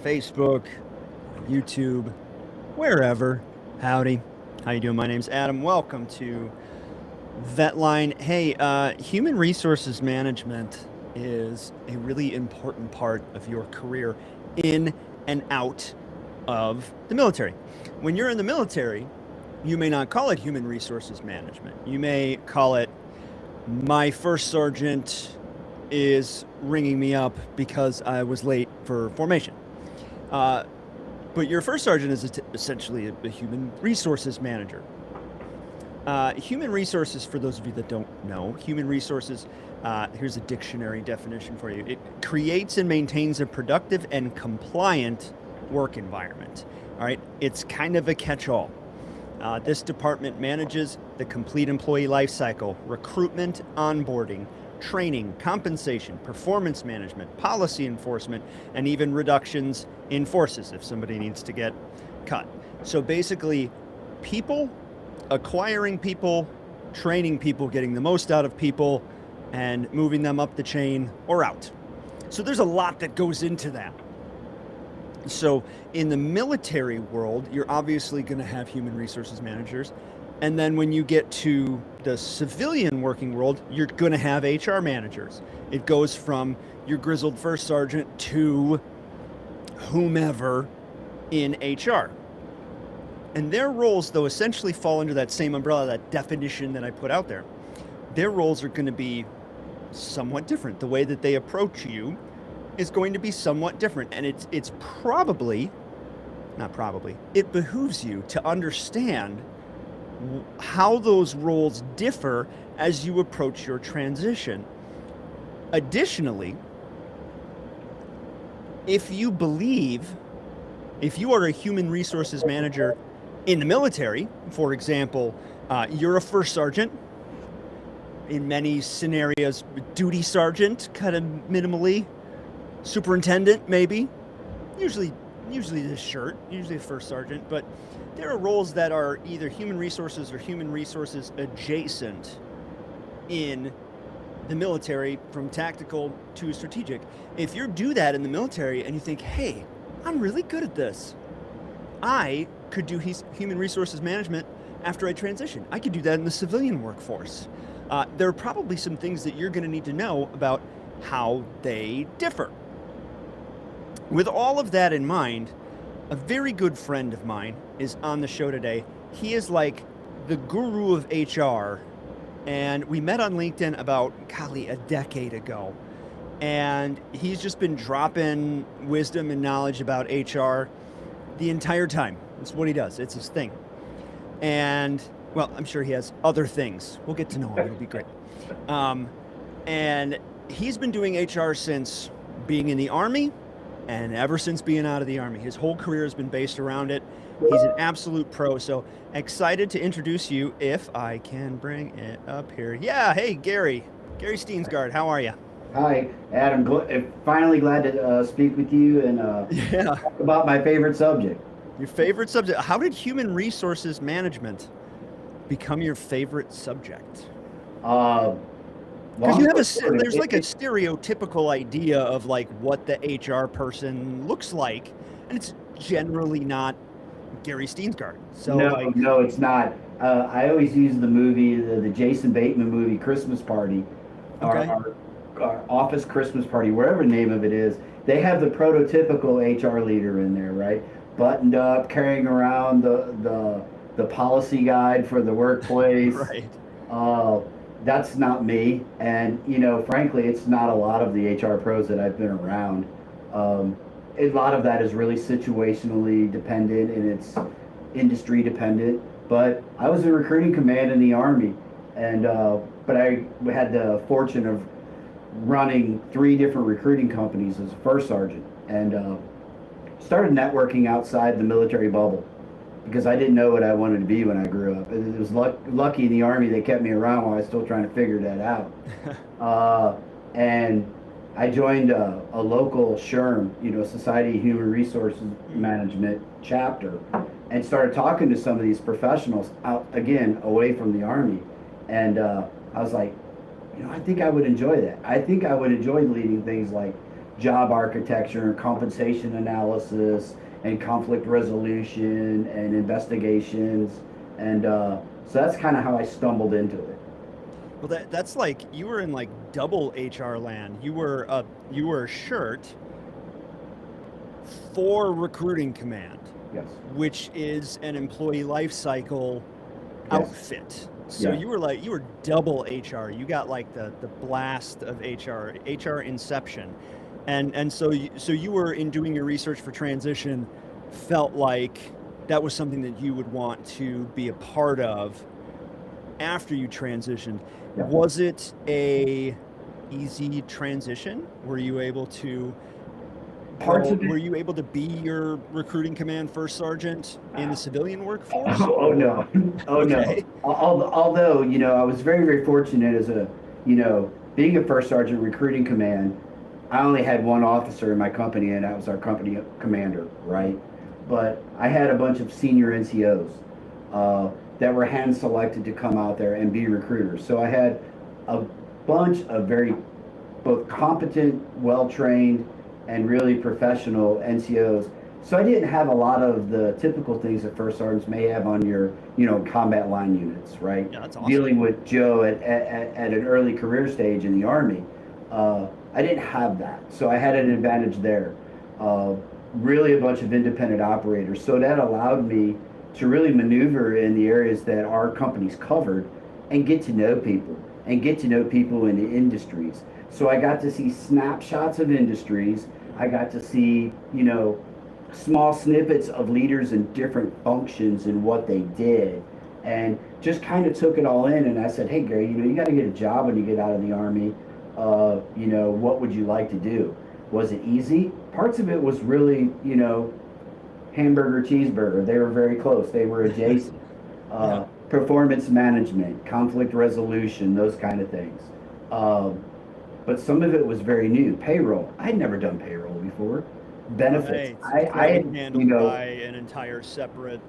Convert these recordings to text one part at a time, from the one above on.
Facebook, YouTube, wherever. Howdy. How you doing? My name's Adam. Welcome to Vetline. Hey, human resources management is a really important part of your career in and out of the military. When you're in the military, you may not call it human resources management. You may call it, my first sergeant is ringing me up because I was late for formation. But your first sergeant is essentially a human resources manager. Human resources, for those of you that don't know, human resources, here's a dictionary definition for you. It creates and maintains a productive and compliant work environment. All right, it's kind of a catch-all. This department manages the complete employee life cycle, recruitment, onboarding, training, compensation, performance management, policy enforcement, and even reductions in forces if somebody needs to get cut. So basically, people, acquiring people, training people, getting the most out of people, and moving them up the chain or out. So there's a lot that goes into that. So in the military world, you're obviously going to have human resources managers. And then when you get to the civilian working world, you're going to have HR managers. It goes from your grizzled first sergeant to whomever in HR. And their roles, though, essentially fall under that same umbrella, that definition that I put out there. Their roles are going to be somewhat different. The way that they approach you is going to be somewhat different. And it's probably, not probably, it behooves you to understand how those roles differ as you approach your transition. Additionally, if you are a human resources manager in the military, for example, you're a first sergeant, in many scenarios, duty sergeant, kind of minimally, superintendent, maybe, usually this shirt, usually a first sergeant, but there are roles that are either human resources or human resources adjacent in the military, from tactical to strategic. If you do that in the military and you think, hey, I'm really good at this, I could do human resources management after I transition. I could do that in the civilian workforce. There are probably some things that you're going to need to know about how they differ. With all of that in mind, a very good friend of mine is on the show today. He is like the guru of HR, and we met on LinkedIn about, golly, a decade ago. And he's just been dropping wisdom and knowledge about HR the entire time. That's what he does. It's his thing. And, well, I'm sure he has other things. We'll get to know him. It'll be great. And he's been doing HR since being in the Army, and ever since being out of the Army. His whole career has been based around it. He's an absolute pro. So excited to introduce you, if I can bring it up here. Yeah, hey, Gary Steensgard, how are you? Hi, Adam. Finally glad to speak with you and talk about my favorite subject. Your favorite subject. How did human resources management become your favorite subject? Because there's like a stereotypical idea of like what the HR person looks like, and it's generally not Gary Steensgard. So no, it's not. I always use the movie, the Jason Bateman movie, Christmas Party, okay. our Office Christmas Party, wherever the name of it is. They have the prototypical HR leader in there, right? Buttoned up, carrying around the policy guide for the workplace. Right. That's not me, and frankly, it's not a lot of the HR pros that I've been around. A lot of that is really situationally dependent, and it's industry dependent. But I was in recruiting command in the Army, and but I had the fortune of running 3 different recruiting companies as a first sergeant, and started networking outside the military bubble, because I didn't know what I wanted to be when I grew up. It was lucky in the Army they kept me around while I was still trying to figure that out. And I joined a local SHRM, Society of Human Resources Management chapter, and started talking to some of these professionals out, again, away from the Army. And I was like, I think I would enjoy that. I think I would enjoy leading things like job architecture and compensation analysis and conflict resolution and investigations. And so that's kind of how I stumbled into it. Well, that's like you were in like double HR land. You were a shirt for recruiting command, Yes. which is an employee life cycle Yes. outfit. So Yeah. you were double HR. You got like the blast of HR inception. And so you were in doing your research for transition, felt like that was something that you would want to be a part of after you transitioned. Yeah. Was it a easy transition? Were you able to were you able to be your recruiting command first sergeant in the civilian workforce? Oh no. Oh Okay. no. Although, I was very, very fortunate as being a first sergeant recruiting command, I only had one officer in my company, and that was our company commander, right? But I had a bunch of senior NCOs that were hand selected to come out there and be recruiters. So I had a bunch of very both competent, well-trained, and really professional NCOs. So I didn't have a lot of the typical things that first sergeants may have on your, combat line units, right? Yeah, that's awesome. Dealing with Joe at an early career stage in the Army. I didn't have that. So I had an advantage there. Really a bunch of independent operators. So that allowed me to really maneuver in the areas that our companies covered and get to know people in the industries. So I got to see snapshots of industries. I got to see, small snippets of leaders in different functions and what they did, and just kind of took it all in. And I said, hey, Gary, you got to get a job when you get out of the Army. What would you like to do? Was it easy? Parts of it was really, hamburger, cheeseburger. They were very close. They were adjacent. Yeah. Performance management, conflict resolution, those kind of things. But some of it was very new. Payroll. I had never done payroll before. Benefits. Right. I had, handled by an entire separate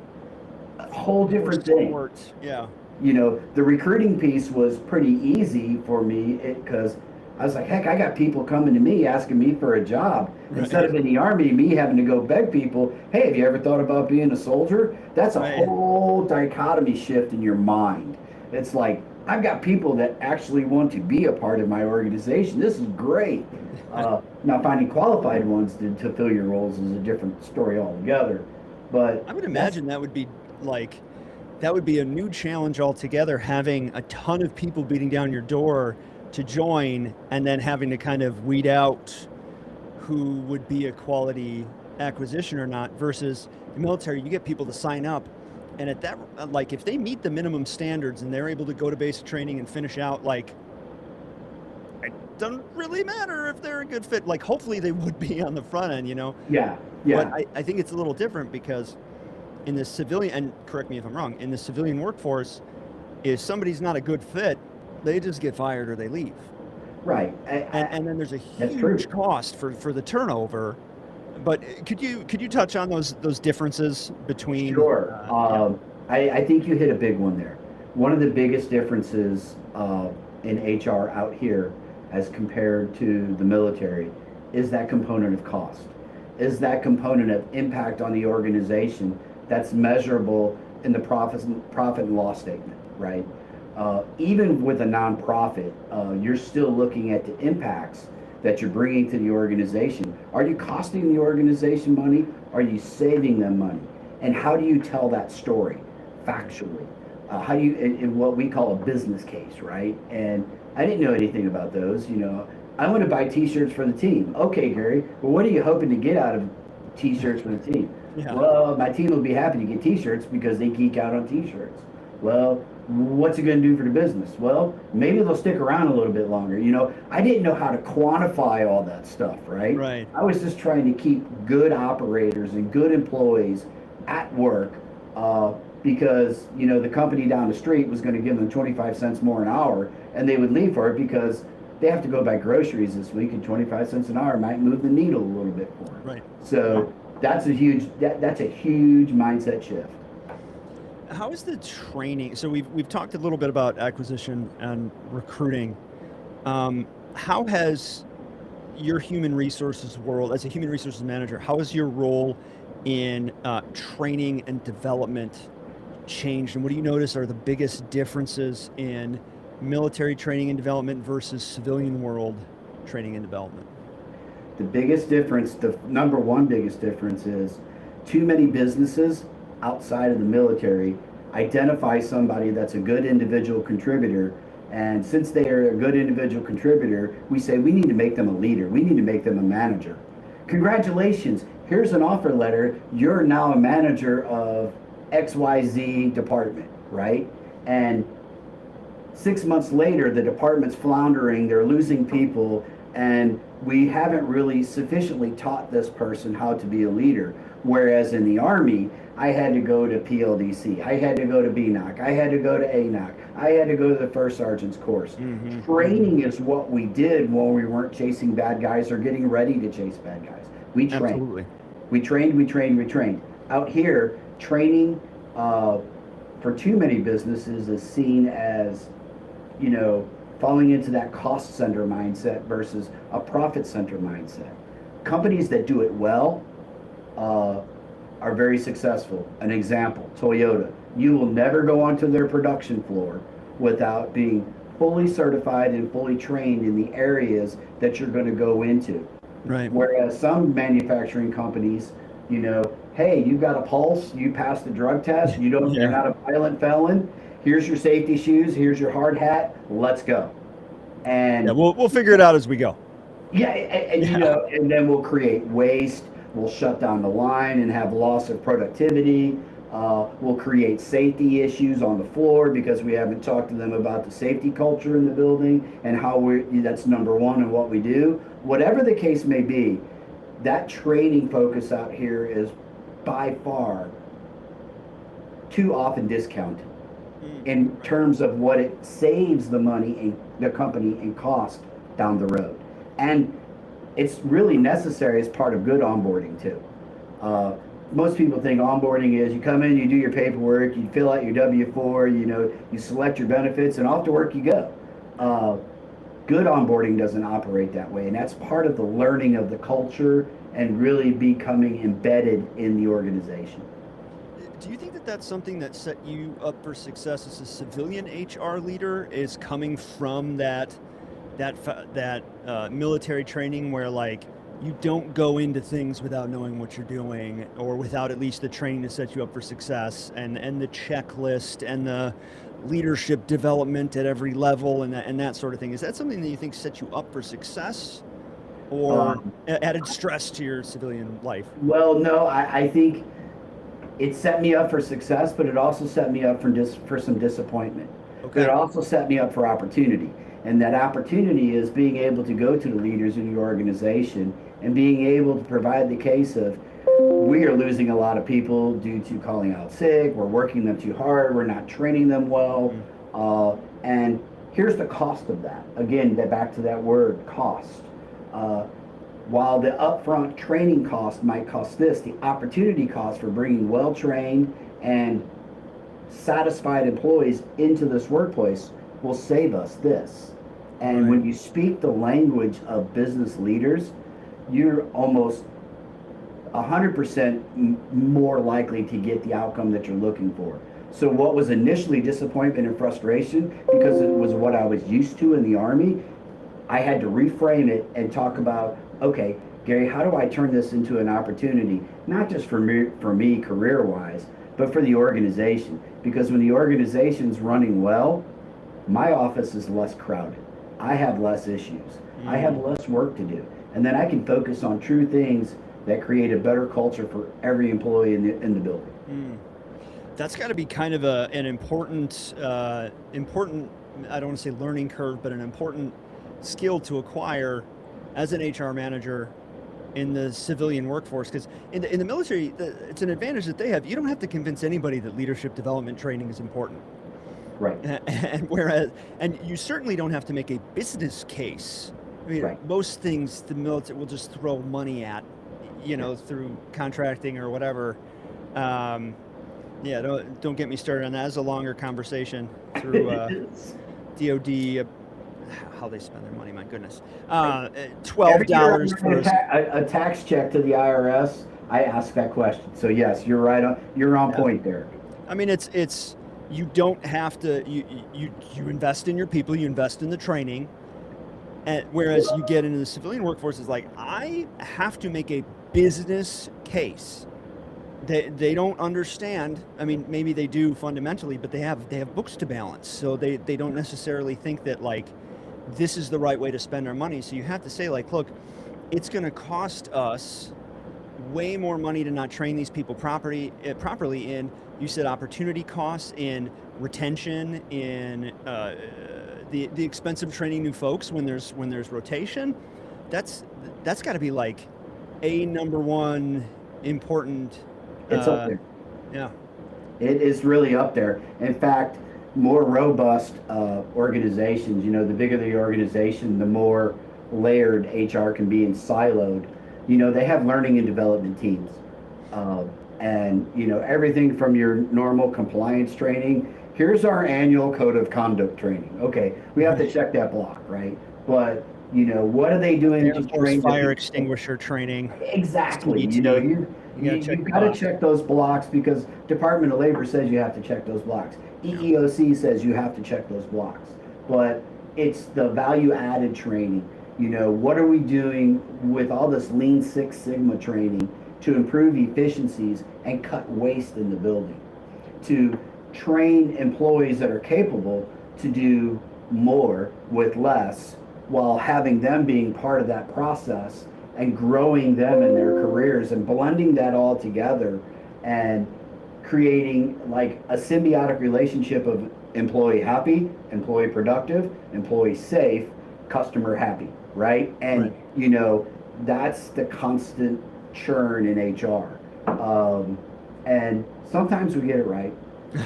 a whole different thing. support. Yeah. The recruiting piece was pretty easy for me because I was like, heck, I got people coming to me asking me for a job. Right. Instead of in the Army, me having to go beg people, hey, have you ever thought about being a soldier? That's a Right. whole dichotomy shift in your mind. It's like, I've got people that actually want to be a part of my organization. This is great. Now, finding qualified ones to fill your roles is a different story altogether. But I would imagine that would be a new challenge altogether, having a ton of people beating down your door to join, and then having to kind of weed out who would be a quality acquisition or not, versus the military. You get people to sign up, and at that, like, if they meet the minimum standards and they're able to go to basic training and finish out, like, it doesn't really matter if they're a good fit. Like, hopefully they would be on the front end, Yeah. But I think it's a little different because in the civilian, and correct me if I'm wrong, in the civilian workforce, if somebody's not a good fit, they just get fired or they leave. Right. And then there's a That's true. huge cost for the turnover. But could you touch on those differences between? Sure. Yeah. I think you hit a big one there. One of the biggest differences in HR out here as compared to the military is that component of cost, is that component of impact on the organization that's measurable in the profit and loss statement, right? Even with a nonprofit, you're still looking at the impacts that you're bringing to the organization. Are you costing the organization money? Are you saving them money? And how do you tell that story factually? How do you, in what we call a business case, right? And I didn't know anything about those. I want to buy T-shirts for the team. Okay, Gary, well, what are you hoping to get out of T-shirts for the team? Yeah. Well, my team will be happy to get T-shirts because they geek out on T-shirts. Well, what's it going to do for the business? Well, maybe they'll stick around a little bit longer. I didn't know how to quantify all that stuff, right? Right. I was just trying to keep good operators and good employees at work because, the company down the street was going to give them 25 cents more an hour, and they would leave for it because they have to go buy groceries this week, and 25 cents an hour might move the needle a little bit for them. Right. So that's a huge mindset shift. How is the training? So we've talked a little bit about acquisition and recruiting. How has your human resources world, as a human resources manager, how has your role in training and development changed? And what do you notice are the biggest differences in military training and development versus civilian world training and development? The biggest difference, the number one biggest difference is too many businesses outside of the military identify somebody that's a good individual contributor. And since they are a good individual contributor, we say we need to make them a leader. We need to make them a manager. Congratulations, here's an offer letter. You're now a manager of XYZ department, right? And 6 months later, the department's floundering, they're losing people, and we haven't really sufficiently taught this person how to be a leader. Whereas in the Army, I had to go to PLDC, I had to go to BNOC, I had to go to ANOC, I had to go to the First Sergeant's course. Mm-hmm. Training is what we did when we weren't chasing bad guys or getting ready to chase bad guys. We trained. Absolutely. We trained. Out here, training for too many businesses is seen as, falling into that cost center mindset versus a profit center mindset. Companies that do it well are very successful. An example, Toyota. You will never go onto their production floor without being fully certified and fully trained in the areas that you're going to go into. Right. Whereas some manufacturing companies, hey, you've got a pulse, you passed the drug test, you're not a violent felon, here's your safety shoes, here's your hard hat, let's go. And yeah, we'll figure it out as we go. Yeah, and then we'll create waste, we'll shut down the line and have loss of productivity. We'll create safety issues on the floor because we haven't talked to them about the safety culture in the building and how that's number one in what we do. Whatever the case may be, that training focus out here is by far too often discounted in terms of what it saves the money in the company in cost down the road. And it's really necessary as part of good onboarding too. Most people think onboarding is you come in, you do your paperwork, you fill out your W-4, you select your benefits, and off to work you go. Good onboarding doesn't operate that way, and that's part of the learning of the culture and really becoming embedded in the organization. Do you think that that's something that set you up for success as a civilian HR leader, is coming from that military training where you don't go into things without knowing what you're doing, or without at least the training to set you up for success, and the checklist and the leadership development at every level and that sort of thing? Is that something that you think set you up for success, or added stress to your civilian life? Well, no, I think it set me up for success, but it also set me up for some disappointment. Okay. But it also set me up for opportunity. And that opportunity is being able to go to the leaders in your organization and being able to provide the case of, we are losing a lot of people due to calling out sick, we're working them too hard, we're not training them well, and here's the cost of that. Again, back to that word, cost. While the upfront training cost might cost this, the opportunity cost for bringing well-trained and satisfied employees into this workplace will save us this. And when you speak the language of business leaders, you're almost 100% more likely to get the outcome that you're looking for. So what was initially disappointment and frustration, because it was what I was used to in the Army, I had to reframe it and talk about, okay, Gary, how do I turn this into an opportunity, not just for me career-wise, but for the organization? Because when the organization's running well, my office is less crowded. I have less issues. I have less work to do. And then I can focus on true things that create a better culture for every employee in the building. That's got to be kind of an important, I don't want to say learning curve, but an important skill to acquire as an HR manager in the civilian workforce. Because in the military, it's an advantage that they have. You don't have to convince anybody that leadership development training is important. Right. And you certainly don't have to make a business case. I mean, most things the military will just throw money at, through contracting or whatever. Don't get me started on that. That's a longer conversation through DOD how they spend their money. My goodness, Every year I'm $12 writing for a tax check to the IRS, I ask that question. So yes, you're right on. You're on point there. I mean, it's you don't have to you invest in your people, you invest in the training, and whereas you get into the civilian workforce is like I have to make a business case. They don't understand. I mean, maybe they do fundamentally, but they have books to balance, so they don't necessarily think that like this is the right way to spend our money. So you have to say like, look, it's going to cost us way more money to not train these people properly in, you said, opportunity costs, in retention, in the expense of training new folks when there's rotation. That's got to be like a number one important. It's up there. Yeah. It is really up there. In fact, more robust organizations, the bigger the organization, the more layered HR can be and siloed. They have learning and development teams. And, everything from your normal compliance training. Here's our annual code of conduct training. Okay, we have to check that block, right? But, what are they doing to train? Fire extinguisher training. Exactly. You've got to check those blocks because Department of Labor says you have to check those blocks. EEOC says you have to check those blocks. But it's the value added training. What are we doing with all this Lean Six Sigma training to improve efficiencies and cut waste in the building? To train employees that are capable to do more with less while having them being part of that process and growing them in their careers and blending that all together and creating like a symbiotic relationship of employee happy, employee productive, employee safe, customer happy, right? And that's the constant churn in HR. And sometimes we get it right.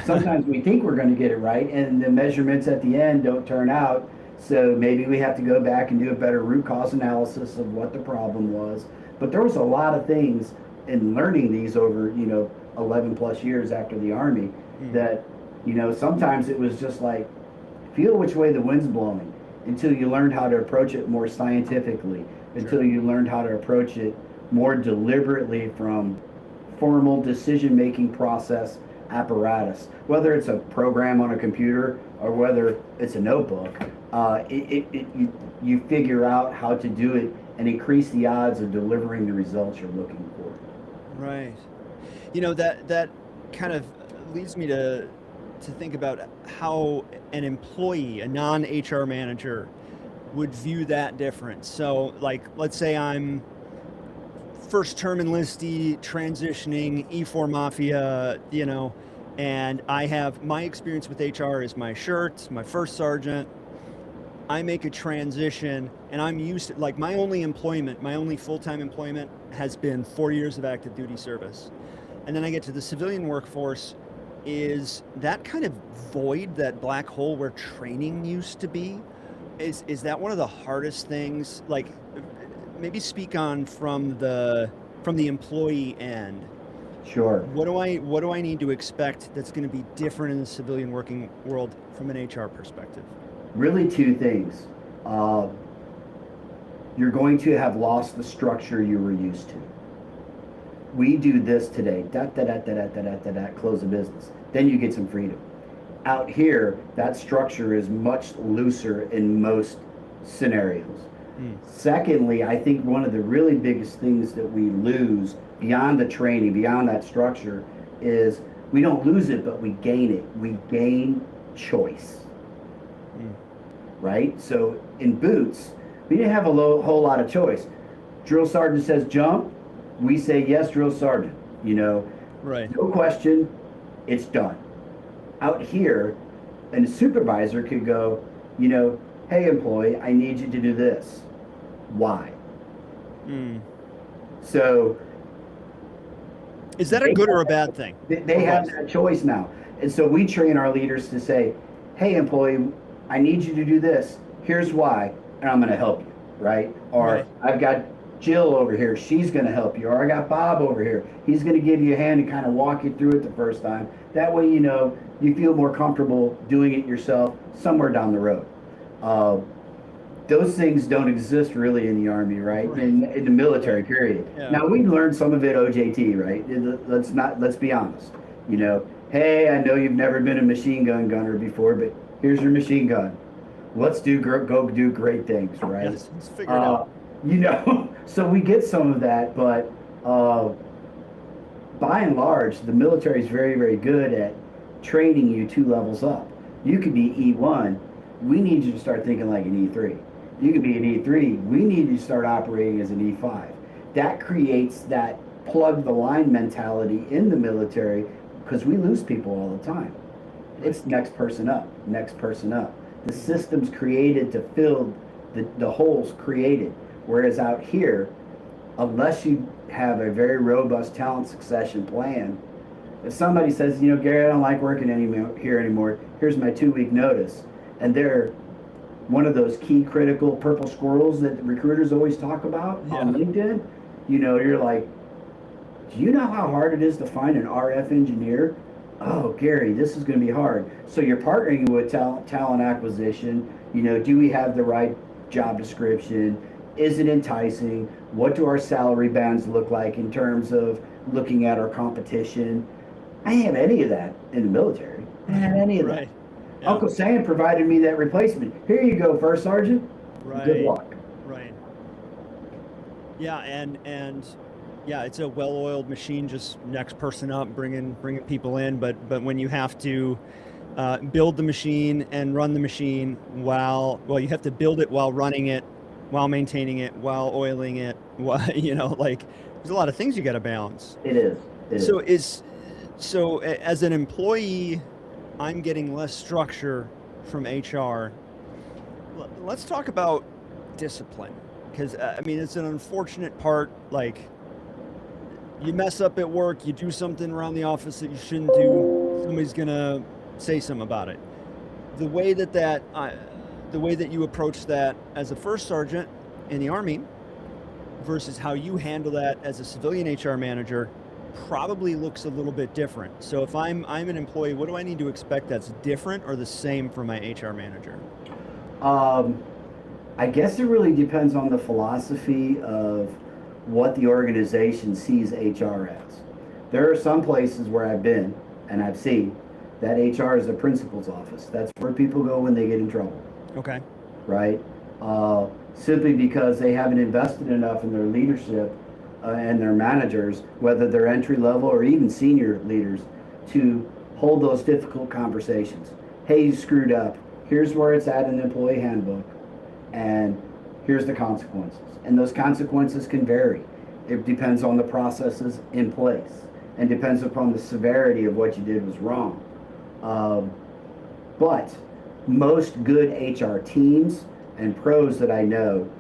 Sometimes we think we're going to get it right, and the measurements at the end don't turn out. So maybe we have to go back and do a better root cause analysis of what the problem was. But there was a lot of things in learning these over, 11 plus years after the Army that, sometimes it was just like, feel which way the wind's blowing until you learned how to approach it more scientifically, until you learned how to approach it more deliberately from formal decision-making process apparatus, whether it's a program on a computer or whether it's a notebook. You figure out how to do it and increase the odds of delivering the results you're looking for. Right. That kind of leads me to think about how an employee, a non-HR manager, would view that difference. So, like, let's say I'm first term enlistee, transitioning, E4 Mafia, and I have my experience with HR is my shirt, my first sergeant. I make a transition and I'm used to, like, my only full-time employment has been 4 years of active duty service. And then I get to the civilian workforce. Is that kind of void, that black hole where training used to be? Is that one of the hardest things? Like, maybe speak on from the employee end. Sure. What do I need to expect that's going to be different in the civilian working world from an HR perspective? Really two things. You're going to have lost the structure you were used to. We do this today, close the business. Then you get some freedom. Out here, that structure is much looser in most scenarios. Secondly, I think one of the really biggest things that we lose beyond the training, beyond that structure, is we don't lose it, but we gain it. We gain choice. Right? So in boots, we didn't have a whole lot of choice. Drill sergeant says jump, we say yes, drill sergeant. Right. No question, it's done. Out here, a supervisor could go, hey employee, I need you to do this. Why? So is that a good or a bad thing? They have that choice now. And so we train our leaders to say, hey employee, I need you to do this. Here's why, and I'm going to help you, right? Or Right. I've got Jill over here, she's going to help you. Or I got Bob over here, he's going to give you a hand and kind of walk you through it the first time. That way, you feel more comfortable doing it yourself somewhere down the road. those things don't exist really in the Army, right? Right. In the military period. Yeah. Now we learned some of it OJT, right? Let's be honest. You know, hey, I know you've never been a machine gun gunner before, but here's your machine gun. Let's go do great things, right? Yes, let's figure it out. You know, so we get some of that, but by and large, the military is very, very good at training you 2 levels up. You could be E1. We need you to start thinking like an E3. You could be an E3. We need you to start operating as an E5. That creates that plug the line mentality in the military because we lose people all the time. It's next person up, next person up. The system's created to fill the holes created. Whereas out here, unless you have a very robust talent succession plan, if somebody says, you know, Gary, I don't like working here anymore, here's my 2-week notice, and they're one of those key critical purple squirrels that recruiters always talk about on LinkedIn, you know, you're like, do you know how hard it is to find an RF engineer? Oh, Gary, this is going to be hard. So you're partnering with talent acquisition. You know, do we have the right job description? Is it enticing? What do our salary bands look like in terms of looking at our competition? I didn't have any of that in the military. I didn't have any of that. Yeah. Uncle Sam provided me that replacement. Here you go, First Sergeant. Right. Good luck. Right. Yeah, and yeah, it's a well-oiled machine. Just next person up, bringing people in. But when you have to build the machine and run the machine while you have to build it while running it, while maintaining it, while oiling it. You know, like there's a lot of things you got to balance. It is. So as an employee, I'm getting less structure from HR. Let's talk about discipline, because I mean, it's an unfortunate part. Like, you mess up at work, you do something around the office that you shouldn't do, somebody's gonna say something about it. The way that you approach that as a first sergeant in the Army versus how you handle that as a civilian HR manager probably looks a little bit different. So if I'm an employee, what do I need to expect that's different or the same from my HR manager? I guess it really depends on the philosophy of what the organization sees HR as. There are some places where I've been and I've seen that HR is a principal's office. That's where people go when they get in trouble. Okay. Right? Simply because they haven't invested enough in their leadership and their managers, whether they're entry level or even senior leaders, to hold those difficult conversations. Hey, you screwed up. Here's where it's at in the employee handbook, and here's the consequences. And those consequences can vary. It depends on the processes in place and depends upon the severity of what you did was wrong. But most good HR teams and pros that I know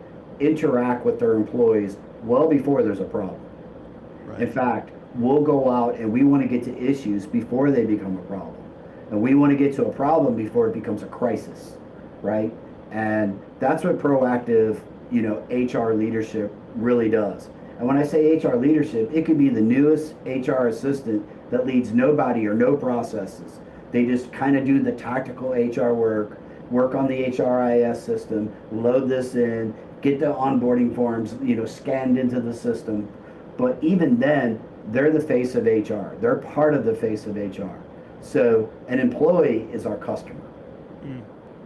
interact with their employees well before there's a problem. Right. In fact, we'll go out and we want to get to issues before they become a problem. And we want to get to a problem before it becomes a crisis, right? And that's what proactive, HR leadership really does. And when I say HR leadership, it could be the newest HR assistant that leads nobody or no processes. They just kind of do the tactical HR work on the HRIS system, load this in, get the onboarding forms, scanned into the system. But even then, they're the face of HR. They're part of the face of HR. So an employee is our customer.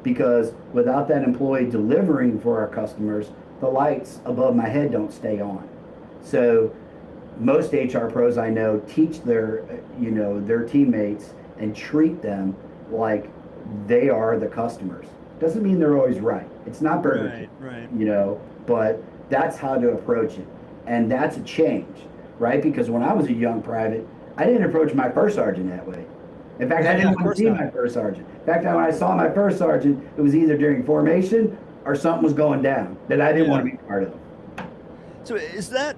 Because without that employee delivering for our customers, the lights above my head don't stay on. So most HR pros I know teach their teammates and treat them like they are the customers. Doesn't mean they're always right. It's not Burger King, right. But that's how to approach it. And that's a change, right? Because when I was a young private, I didn't approach my first sergeant that way. In fact, I didn't want to see my first sergeant. In fact, when I saw my first sergeant, it was either during formation or something was going down that I didn't want to be part of. So is that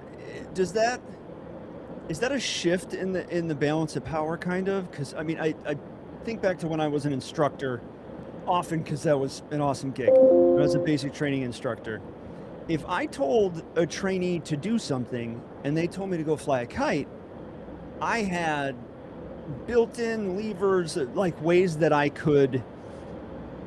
a shift in the balance of power, kind of? Because I mean, I think back to when I was an instructor, often because that was an awesome gig. I was a basic training instructor. If I told a trainee to do something and they told me to go fly a kite, I had built-in levers, like ways that I could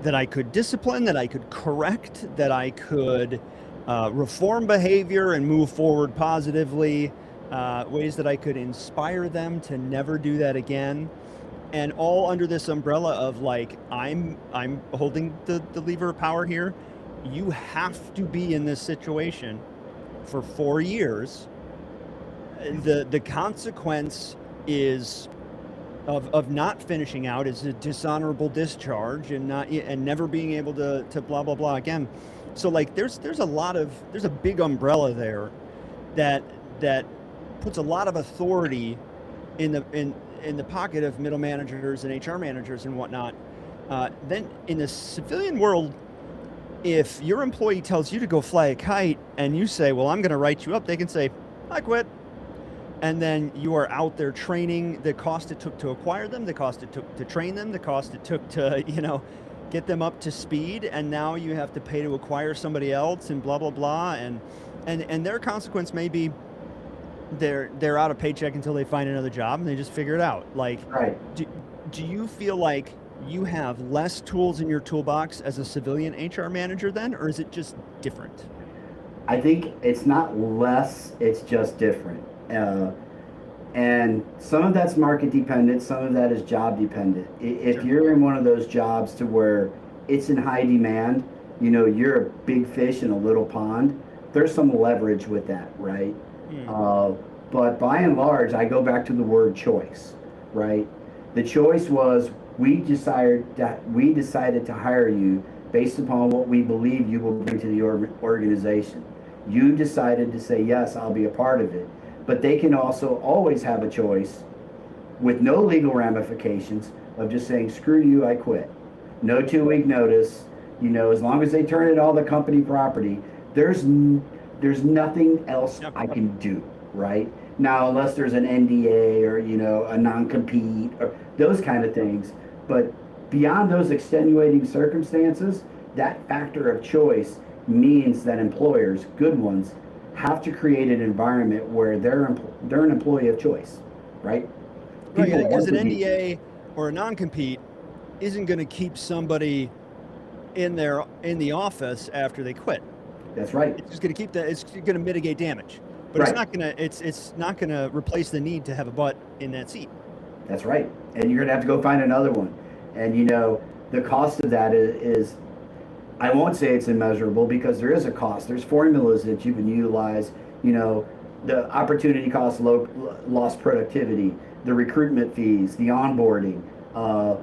that I could discipline, that I could correct, that I could reform behavior and move forward positively, ways that I could inspire them to never do that again. And all under this umbrella of like, I'm holding the lever of power here. You have to be in this situation for 4 years. The consequence is of not finishing out is a dishonorable discharge and never being able to blah blah blah again. So like there's a big umbrella there that puts a lot of authority in the pocket of middle managers and HR managers and whatnot. Then in the civilian world, if your employee tells you to go fly a kite and you say, well, I'm going to write you up, they can say, I quit. And then you are out there training the cost it took to acquire them, the cost it took to train them, the cost it took to, get them up to speed. And now you have to pay to acquire somebody else and blah, blah, blah. And their consequence may be they're out of paycheck until they find another job and they just figure it out. Like, Right. Do you feel like you have less tools in your toolbox as a civilian HR manager then, or is it just different? I think it's not less, it's just different. And some of that's market dependent, some of that is job dependent. If Sure. you're in one of those jobs to where it's in high demand, you're a big fish in a little pond, there's some leverage with that, right? But by and large, I go back to the word choice, right? The choice was we decided to hire you based upon what we believe you will bring to the organization. You decided to say, yes, I'll be a part of it. But they can also always have a choice with no legal ramifications of just saying, screw you, I quit. No 2-week notice, as long as they turn it all the company property, there's nothing else I can do, right? Now, unless there's an NDA or, a non-compete or those kind of things. But beyond those extenuating circumstances, that factor of choice means that employers, good ones, have to create an environment where they're an employee of choice, right? Right, because an NDA or a non-compete isn't going to keep somebody in the office after they quit. That's right. It's just going to keep it's going to mitigate damage, but Right. it's not going to replace the need to have a butt in that seat. That's right. And you're going to have to go find another one. And the cost of that is I won't say it's immeasurable because there is a cost. There's formulas that you can utilize, the opportunity cost, lost productivity, the recruitment fees, the onboarding, all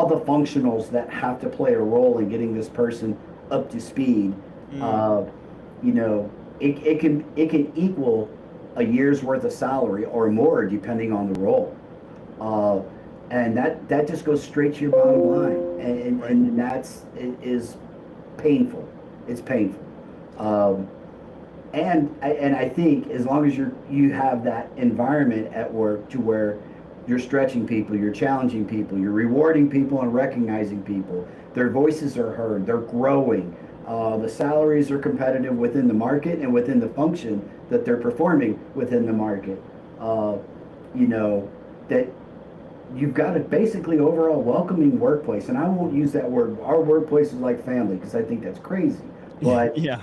the functionals that have to play a role in getting this person up to speed. It can equal a year's worth of salary or more depending on the role. And that just goes straight to your bottom line. And it is painful. It's painful. And I think as long as you have that environment at work to where you're stretching people, you're challenging people, you're rewarding people and recognizing people, their voices are heard, they're growing, the salaries are competitive within the market and within the function that they're performing within the market, that you've got a basically overall welcoming workplace. And I won't use that word, our workplace is like family, because I think that's crazy. But, yeah.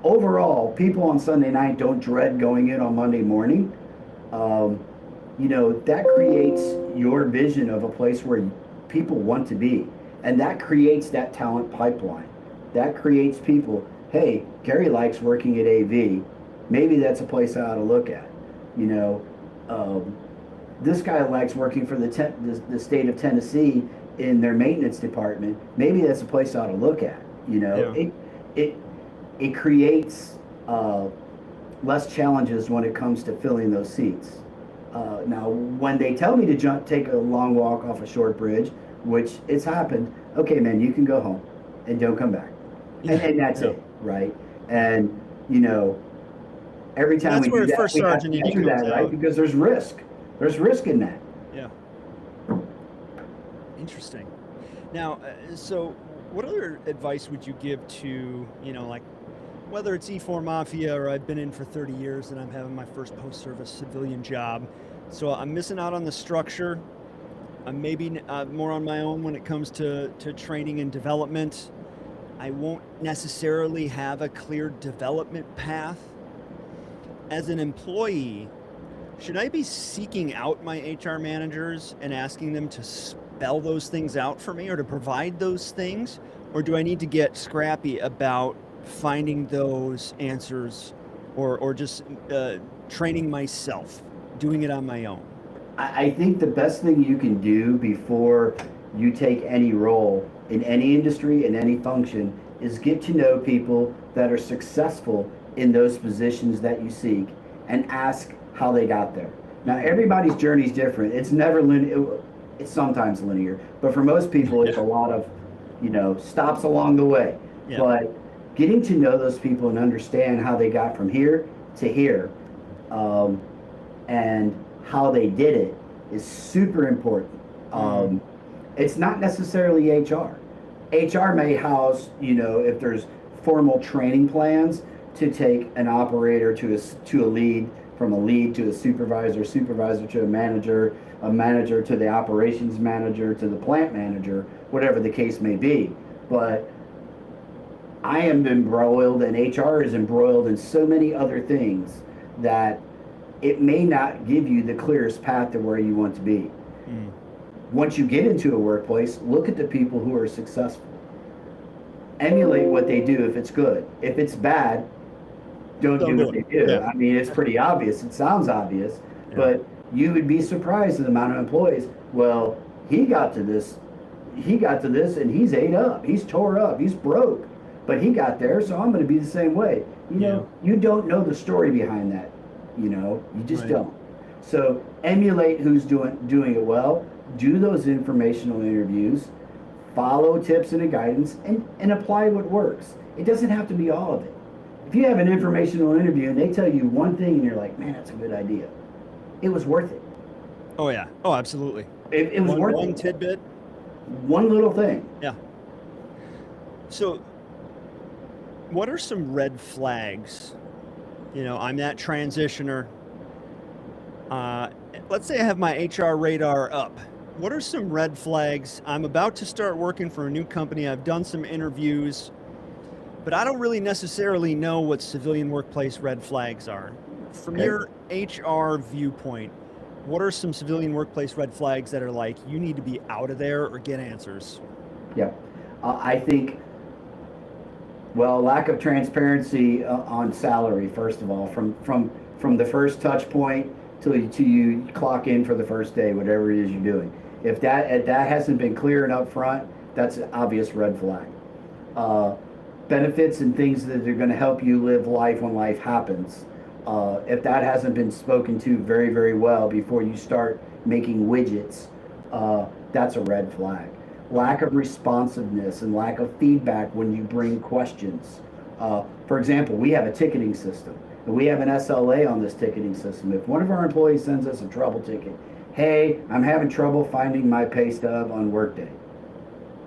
Overall, people on Sunday night don't dread going in on Monday morning. That creates your vision of a place where people want to be. And that creates that talent pipeline. That creates people, hey, Gary likes working at AV. Maybe that's a place I ought to look at. This guy likes working for the state of Tennessee in their maintenance department. Maybe that's a place I ought to look at. It creates less challenges when it comes to filling those seats. Now, when they tell me to take a long walk off a short bridge, which it's happened, okay, man, you can go home and don't come back. And that's it, right? And, every time That's we where do that, first we have sergeant to need to do that, come right? out. Because there's risk. There's risk in that. Yeah. Interesting. Now, so what other advice would you give to, like, whether it's E4 Mafia or I've been in for 30 years and I'm having my first post-service civilian job, so I'm missing out on the structure. I'm maybe more on my own when it comes to training and development. I won't necessarily have a clear development path. As an employee, should I be seeking out my HR managers and asking them to spell those things out for me or to provide those things? Or do I need to get scrappy about finding those answers or just training myself, doing it on my own? I think the best thing you can do before you take any role in any industry, in any function, is get to know people that are successful in those positions that you seek and ask how they got there. Now, everybody's journey is different. It's never linear. It's sometimes linear, but for most people, it's a lot of, stops along the way. Yeah. But getting to know those people and understand how they got from here to here, and how they did it is super important. It's not necessarily HR. HR may house, if there's formal training plans to take an operator to a lead, from a lead to a supervisor, supervisor to a manager to the operations manager to the plant manager, whatever the case may be. But I am embroiled, and HR is embroiled in so many other things that it may not give you the clearest path to where you want to be. Once you get into a workplace, look at the people who are successful. Emulate what they do if it's good. If it's bad, don't do what they do. Yeah. I mean, it's pretty obvious. It sounds obvious, but you would be surprised at the amount of employees. Well, he got to this and he's ate up, he's tore up, he's broke, but he got there, so I'm going to be the same way. You don't know the story behind that. You just don't. So emulate who's doing it well. Do those informational interviews. Follow tips and guidance, and apply what works. It doesn't have to be all of it. If you have an informational interview and they tell you one thing and you're like, man, that's a good idea, it was worth it. Oh yeah. Oh, absolutely. It was worth it. One tidbit. One little thing. Yeah. So what are some red flags? I'm that transitioner. Let's say I have my HR radar up. What are some red flags? I'm about to start working for a new company. I've done some interviews, but I don't really necessarily know what civilian workplace red flags are. From your HR viewpoint, what are some civilian workplace red flags that are like, you need to be out of there or get answers? Yeah. I think, lack of transparency on salary, first of all, from the first touch point till you clock in for the first day, whatever it is you're doing. If that hasn't been clear and upfront, that's an obvious red flag. Benefits and things that are going to help you live life when life happens. If that hasn't been spoken to very, very well before you start making widgets, that's a red flag. Lack of responsiveness and lack of feedback when you bring questions. For example, we have a ticketing system, and we have an SLA on this ticketing system. If one of our employees sends us a trouble ticket, hey, I'm having trouble finding my pay stub on Workday,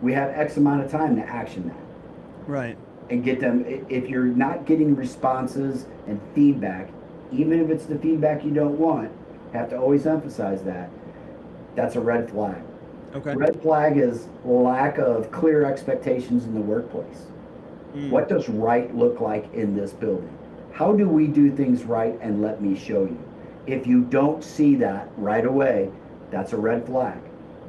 we have X amount of time to action that. Right. And get them. If you're not getting responses and feedback, even if it's the feedback you don't want, have to always emphasize that. That's a red flag. Okay. Red flag is lack of clear expectations in the workplace. What does right look like in this building? How do we do things right, and let me show you? If you don't see that right away, that's a red flag,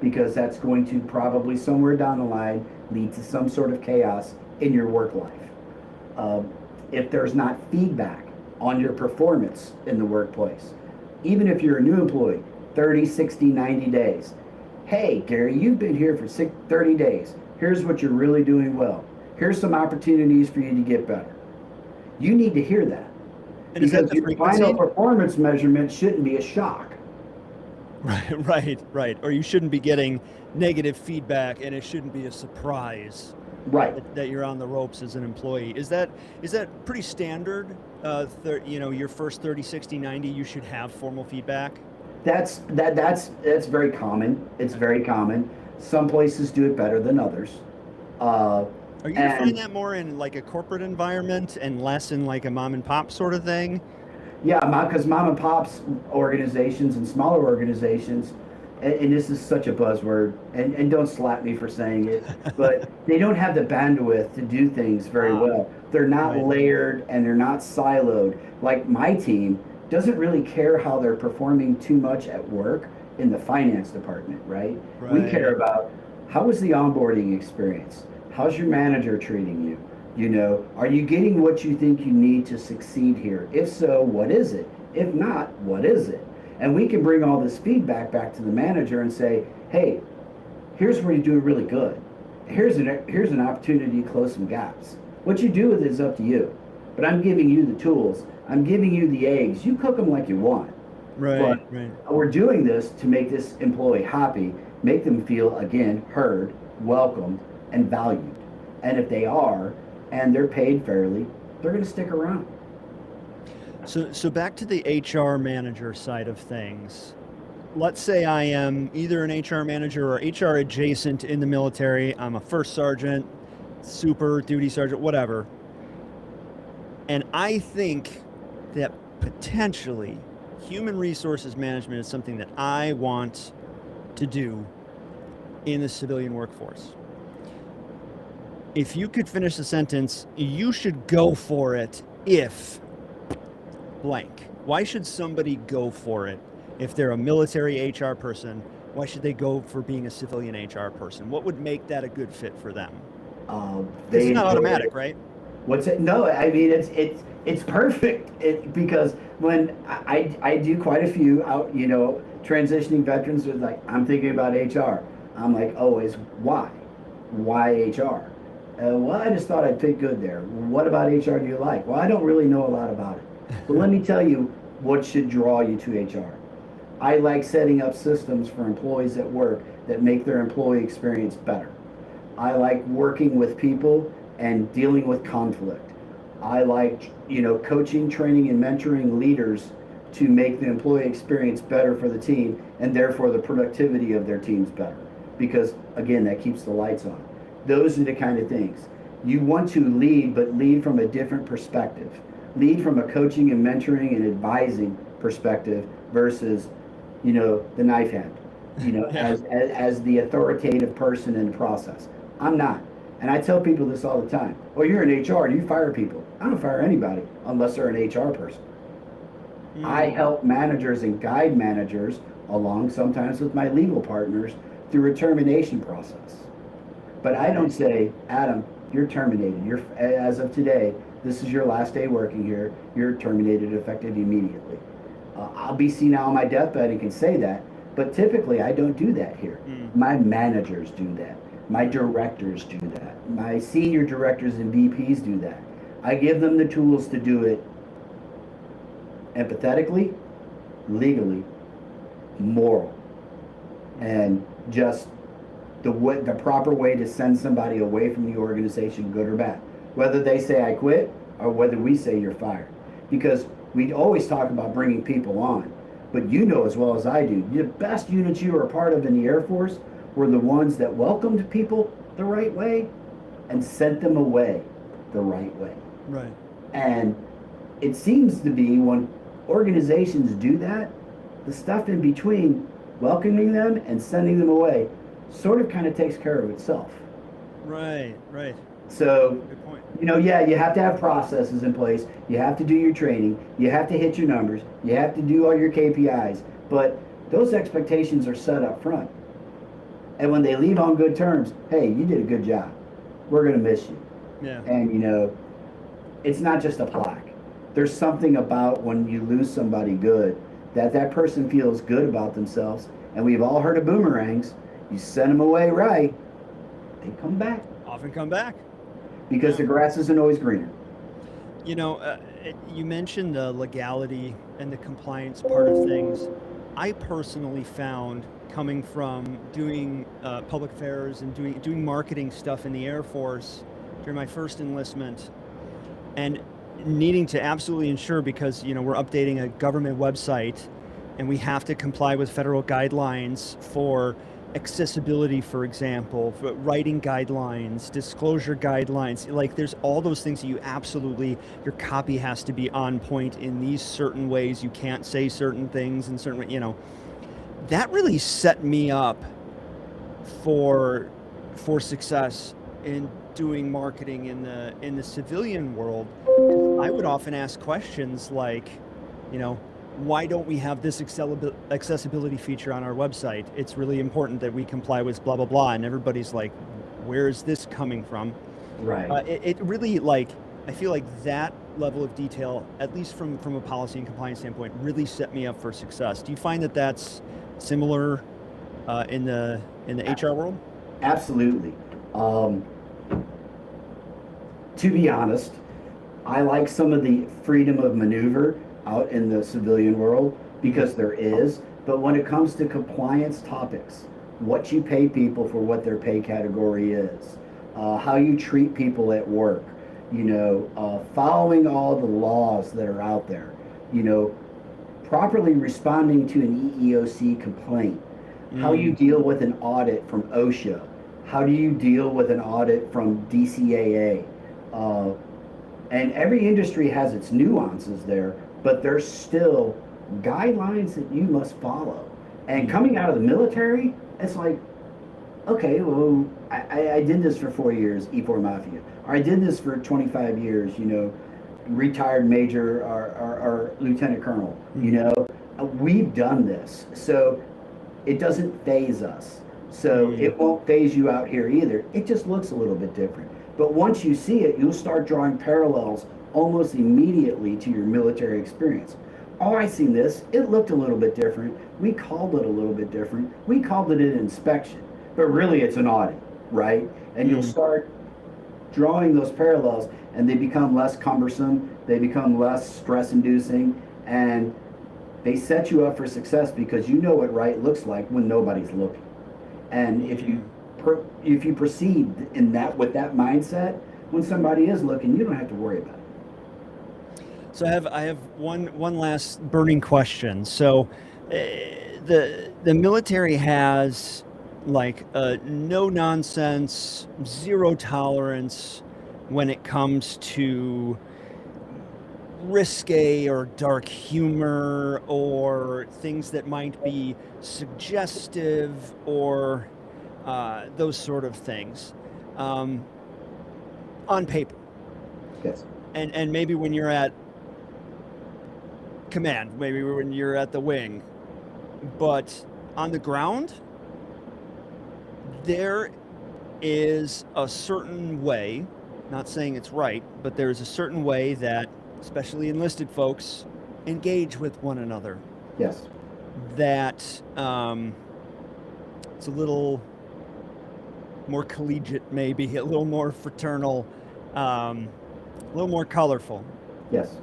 because that's going to probably somewhere down the line lead to some sort of chaos in your work life. If there's not feedback on your performance in the workplace, even if you're a new employee, 30, 60, 90 days. Hey, Gary, you've been here for 30 days. Here's what you're really doing well. Here's some opportunities for you to get better. You need to hear that. And because your final performance measurement shouldn't be a shock. Right. Or you shouldn't be getting negative feedback, and it shouldn't be a surprise. Right. That you're on the ropes as an employee. Is that pretty standard? Your first 30, 60, 90, you should have formal feedback? That's very common. It's very common. Some places do it better than others. Are you going to find that more in like a corporate environment and less in like a mom and pop sort of thing? Yeah, because mom and pops organizations and smaller organizations, and this is such a buzzword, and don't slap me for saying it, but they don't have the bandwidth to do things very well. They're not layered and they're not siloed. Like my team doesn't really care how they're performing too much at work in the finance department, right? We care about how was the onboarding experience? How's your manager treating you? You know, are you getting what you think you need to succeed here? If so, what is it? If not, what is it? And we can bring all this feedback back to the manager and say, hey, here's where you do really good. Here's an opportunity to close some gaps. What you do with it is up to you. But I'm giving you the tools. I'm giving you the eggs. You cook them like you want. But we're doing this to make this employee happy, make them feel, again, heard, welcomed, and valued. And if they are, and they're paid fairly, they're going to stick around. So back to the HR manager side of things. Let's say I am either an HR manager or HR adjacent in the military. I'm a first sergeant, super duty sergeant, whatever. And I think that potentially human resources management is something that I want to do in the civilian workforce. If you could finish the sentence, you should go for it if blank. Why should somebody go for it if they're a military HR person? Why should they go for being a civilian HR person? What would make that a good fit for them? It's not automatic, right? What's it? No, I mean it's perfect. Because when I do quite a few out, transitioning veterans with like, I'm thinking about HR. I'm like, always, why HR? Well, I just thought I'd fit good there. What about HR do you like? Well, I don't really know a lot about it. But let me tell you what should draw you to HR. I like setting up systems for employees at work that make their employee experience better. I like working with people and dealing with conflict. I like, coaching, training, and mentoring leaders to make the employee experience better for the team, and therefore the productivity of their teams better. Because, again, that keeps the lights on. Those are the kind of things. You want to lead, but lead from a different perspective. Lead from a coaching and mentoring and advising perspective versus, the knife hand, as the authoritative person in the process. I'm not. And I tell people this all the time. Well, you're in HR, you fire people. I don't fire anybody unless they're an HR person. I help managers and guide managers along, sometimes with my legal partners, through a termination process. But I don't say, Adam, you're terminated. As of today, this is your last day working here. You're terminated effective immediately. I'll be senile on my deathbed and can say that, but typically I don't do that here. My managers do that. My directors do that. My senior directors and VPs do that. I give them the tools to do it empathetically, legally, moral, and just the proper way to send somebody away from the organization, good or bad. Whether they say I quit or whether we say you're fired. Because we always talk about bringing people on, but you know as well as I do, the best units you were a part of in the Air Force were the ones that welcomed people the right way and sent them away the right way. Right. And it seems to be when organizations do that, the stuff in between welcoming them and sending them away sort of kind of takes care of itself. Right. So, good point. You have to have processes in place. You have to do your training. You have to hit your numbers. You have to do all your KPIs. But those expectations are set up front. And when they leave on good terms, hey, you did a good job. We're going to miss you. Yeah. And, it's not just a plaque. There's something about when you lose somebody good, that person feels good about themselves. And we've all heard of boomerangs. You send them away right, they come back. Often come back. Because the grass isn't always greener. You mentioned the legality and the compliance part of things. I personally found, coming from doing public affairs and doing marketing stuff in the Air Force during my first enlistment, and needing to absolutely ensure, because we're updating a government website and we have to comply with federal guidelines for accessibility, for example, for writing guidelines, disclosure guidelines. Like, there's all those things that your copy has to be on point in these certain ways. You can't say certain things in certain, that really set me up for success in doing marketing in the civilian world. I would often ask questions like, you know, why don't we have this accessibility feature on our website? It's really important that we comply with blah blah blah, and everybody's like, where is this coming from? Right. It really, like, I feel like that level of detail, at least from a policy and compliance standpoint, really set me up for success. Do you find that that's similar in the HR world? Absolutely. To be honest, I like some of the freedom of maneuver out in the civilian world because there is. But when it comes to compliance topics, what you pay people for what their pay category is, how you treat people at work, following all the laws that are out there, properly responding to an EEOC complaint, how you deal with an audit from OSHA, how do you deal with an audit from DCAA, and every industry has its nuances there, but there's still guidelines that you must follow. And coming out of the military, it's like, okay, well, I did this for 4 years, E4 Mafia, or I did this for 25 years, retired major or lieutenant colonel, we've done this. So it doesn't phase us. So it won't phase you out here either. It just looks a little bit different. But once you see it, you'll start drawing parallels almost immediately to your military experience. Oh, I seen this. It looked a little bit different. We called it a little bit different. We called it an inspection, but really it's an audit, right? And you'll start drawing those parallels, and they become less cumbersome. They become less stress-inducing, and they set you up for success because you know what right looks like when nobody's looking. And if you proceed in that with that mindset, when somebody is looking, you don't have to worry about it. So I have one last burning question. So the military has like a no nonsense, zero tolerance when it comes to risque or dark humor or things that might be suggestive or those sort of things on paper. Yes. And maybe when you're at command, maybe when you're at the wing, but on the ground, there is a certain way, not saying it's right, but there's a certain way that especially enlisted folks engage with one another. Yes. That it's a little more collegiate, maybe a little more fraternal, a little more colorful. Yes.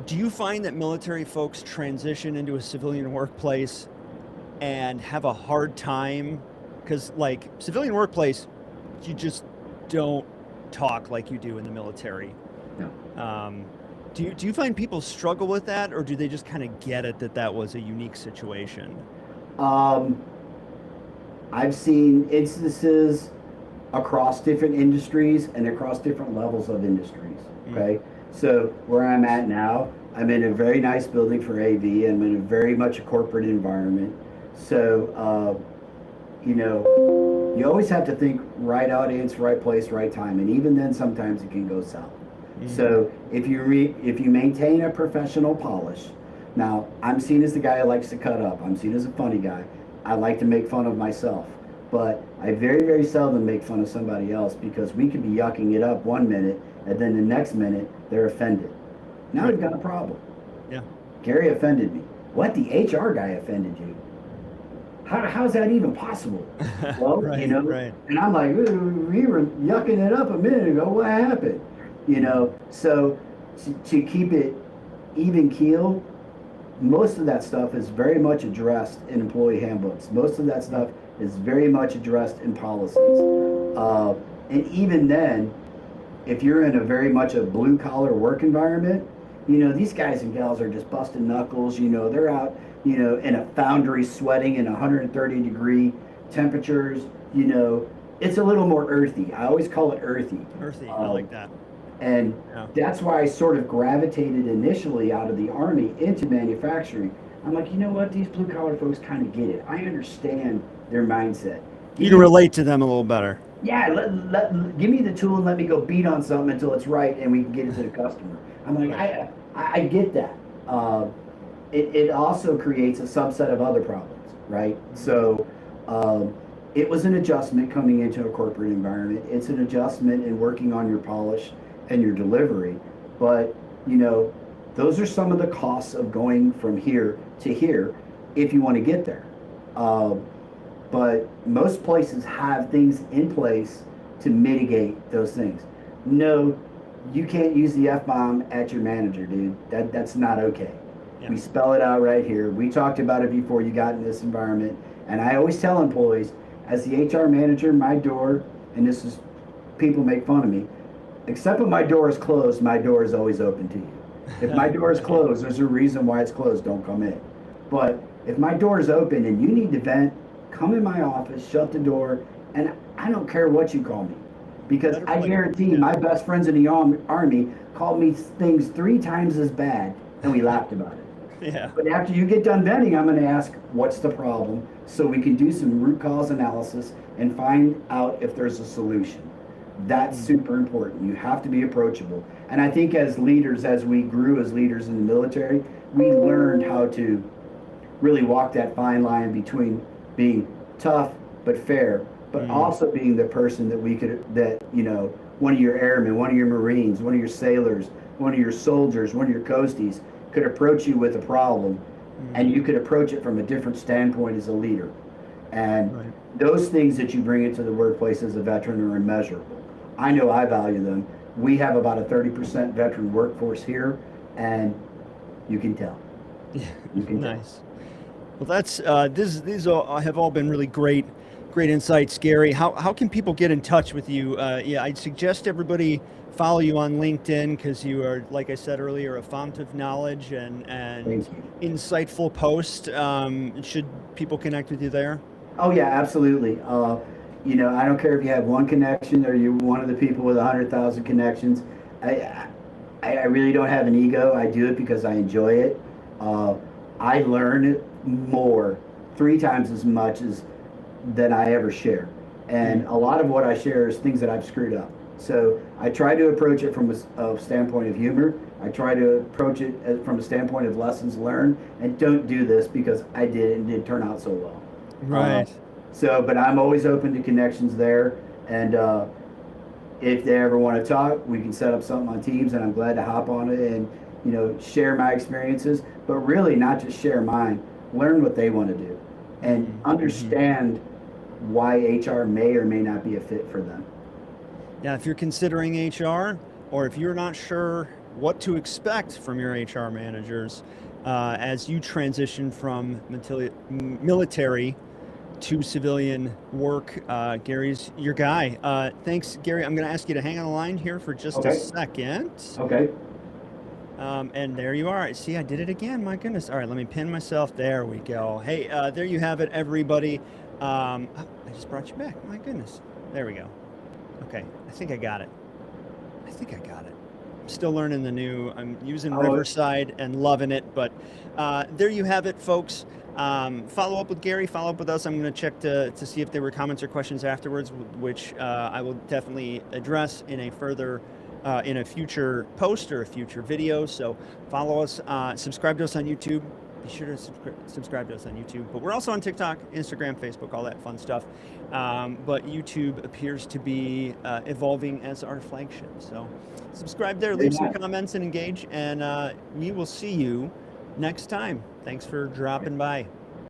Do you find that military folks transition into a civilian workplace and have a hard time? Because like civilian workplace, you just don't talk like you do in the military. No. Do you find people struggle with that, or do they just kind of get it that was a unique situation? I've seen instances across different industries and across different levels of industries. Okay. So where I'm at now, I'm in a very nice building for AV. I'm in a very much a corporate environment. So, you always have to think right audience, right place, right time. And even then, sometimes it can go south. So if you maintain a professional polish, now I'm seen as the guy who likes to cut up. I'm seen as a funny guy. I like to make fun of myself, but I very, very seldom make fun of somebody else because we could be yucking it up 1 minute and then the next minute they're offended. Now we've got a problem. Yeah. Gary offended me. What? The HR guy offended you? How's that even possible? Well, right. And I'm like, we were yucking it up a minute ago. What happened? So to keep it even keel, most of that stuff is very much addressed in employee handbooks. Most of that stuff is very much addressed in policies. And even then, if you're in a very much a blue collar work environment, these guys and gals are just busting knuckles. They're out, in a foundry sweating in 130-degree temperatures. It's a little more earthy. I always call it earthy. Earthy, I like that. And that's why I sort of gravitated initially out of the Army into manufacturing, I'm like, you know what? These blue collar folks kind of get it. I understand their mindset. You can relate to them a little better. Yeah, give me the tool and let me go beat on something until it's right and we can get it to the customer. I'm like, I get that. It also creates a subset of other problems, right? So it was an adjustment coming into a corporate environment. It's an adjustment in working on your polish and your delivery. But, you know, those are some of the costs of going from here to here if you want to get there. But most places have things in place to mitigate those things. No, you can't use the F-bomb at your manager, dude. That's not okay. Yeah. We spell it out right here. We talked about it before you got in this environment. And I always tell employees, as the HR manager, my door, and this is, people make fun of me, except when my door is closed, my door is always open to you. If my door is closed, there's a reason why it's closed, don't come in. But if my door is open and you need to vent, come in my office, shut the door, and I don't care what you call me. Because I guarantee my best friends in the Army called me things 3 times as bad, and we laughed about it. Yeah. But after you get done venting, I'm going to ask, what's the problem? So we can do some root cause analysis and find out if there's a solution. That's super important. You have to be approachable. And I think as leaders, as we grew as leaders in the military, we learned how to really walk that fine line between being tough but fair, but also being the person that you know, one of your airmen, one of your Marines, one of your sailors, one of your soldiers, one of your coasties could approach you with a problem, and you could approach it from a different standpoint as a leader. And those things that you bring into the workplace as a veteran are immeasurable. I know I value them. We have about a 30% veteran workforce here, and you can tell. You can nice. Well, that's these have all been really great insights, Gary. How can people get in touch with you? Yeah, I'd suggest everybody follow you on LinkedIn because you are, like I said earlier, a font of knowledge and insightful post. Should people connect with you there? Oh yeah, absolutely. You know, I don't care if you have one connection or you're one of the people with 100,000 connections. I really don't have an ego. I do it because I enjoy it. I learn more 3 times as much than I ever share. And a lot of what I share is things that I've screwed up. So I try to approach it from a standpoint of humor. I try to approach it from a standpoint of lessons learned, and don't do this because I did it and didn't turn out so well. Right. But I'm always open to connections there. And if they ever want to talk, we can set up something on Teams, and I'm glad to hop on it and, you know, share my experiences, but really not just share mine, learn what they want to do and understand why HR may or may not be a fit for them. Yeah, if you're considering HR, or if you're not sure what to expect from your HR managers as you transition from military to civilian work, Gary's your guy. Thanks, Gary. I'm going to ask you to hang on the line here for just a second. Okay. And there you are. See, I did it again. My goodness. All right, let me pin myself. There we go. Hey, there you have it, everybody. I just brought you back. My goodness. There we go. Okay, I think I got it. I'm still learning I'm using Riverside and loving it, but there you have it, folks. Follow up with Gary, follow up with us. I'm going to check to see if there were comments or questions afterwards, which I will definitely address in a future post or a future video. So follow us, subscribe to us on YouTube. Be sure to subscribe to us on YouTube. But we're also on TikTok, Instagram, Facebook, all that fun stuff. But YouTube appears to be evolving as our flagship. So subscribe there, leave some comments and engage. And we will see you next time. Thanks for dropping by.